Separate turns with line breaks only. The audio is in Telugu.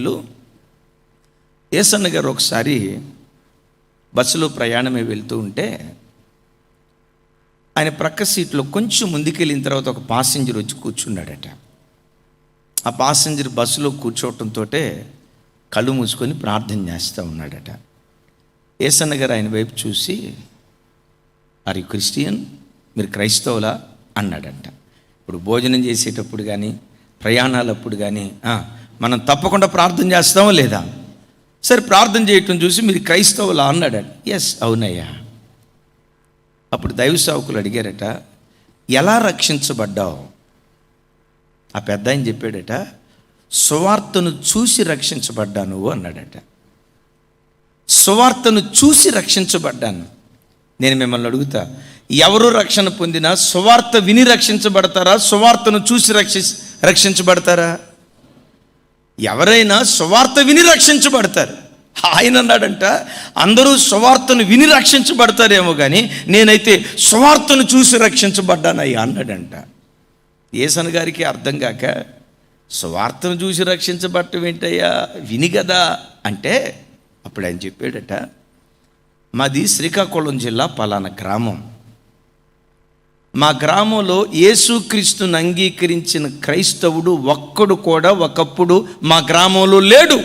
వాళ్ళు ఏసన్న గారు ఒకసారి బస్సులో ప్రయాణమే వెళ్తూ ఉంటే ఆయన ప్రక్క సీట్లో కొంచెం ముందుకెళ్ళిన తర్వాత ఒక పాసెంజర్ వచ్చి కూర్చున్నాడట. ఆ పాసెంజర్ బస్సులో కూర్చోవటంతో కళ్ళు మూసుకొని ప్రార్థన చేస్తూ ఉన్నాడట. ఏసన్న గారు ఆయన వైపు చూసి, ఆర్ యు క్రిస్టియన్, మీరు క్రైస్తవులా అన్నాడంట. ఇప్పుడు భోజనం చేసేటప్పుడు కానీ ప్రయాణాలప్పుడు కానీ మనం తప్పకుండా ప్రార్థన చేస్తామో లేదా? సరే, ప్రార్థన చేయటం చూసి మీరు క్రైస్తవులా అన్నాడట. ఎస్, అవునయ్యా. అప్పుడు దైవ సేవకులు అడిగారట, ఎలా రక్షించబడ్డావు? ఆ పెద్ద ఆయన చెప్పాడట, సువార్తను చూసి రక్షించబడ్డాను అన్నాడట. సువార్తను చూసి రక్షించబడ్డాను. నేను మిమ్మల్ని అడుగుతా, ఎవరు రక్షణ పొందినా సువార్త విని రక్షించబడతారా, సువార్తను చూసి రక్షించబడతారా? ఎవరైనా సువార్త విని రక్షించబడతారు. ఆయన అన్నాడంట, అందరూ సువార్తను విని రక్షించబడతారేమో కానీ నేనైతే సువార్తను చూసి రక్షించబడ్డానయ్యా అన్నాడంట. యేసన్న గారికి అర్థం కాక, సువార్తను చూసి రక్షించబడటం ఏంటయ్యా, విని కదా అంటే, అప్పుడు ఆయన చెప్పాడట, మాది శ్రీకాకుళం జిల్లా పలానా గ్రామం. మా గ్రామంలో యేసుక్రీస్తుని అంగీకరించిన క్రైస్తవుడు ఒక్కడు కూడా ఒకప్పుడు మా గ్రామంలో లేడు.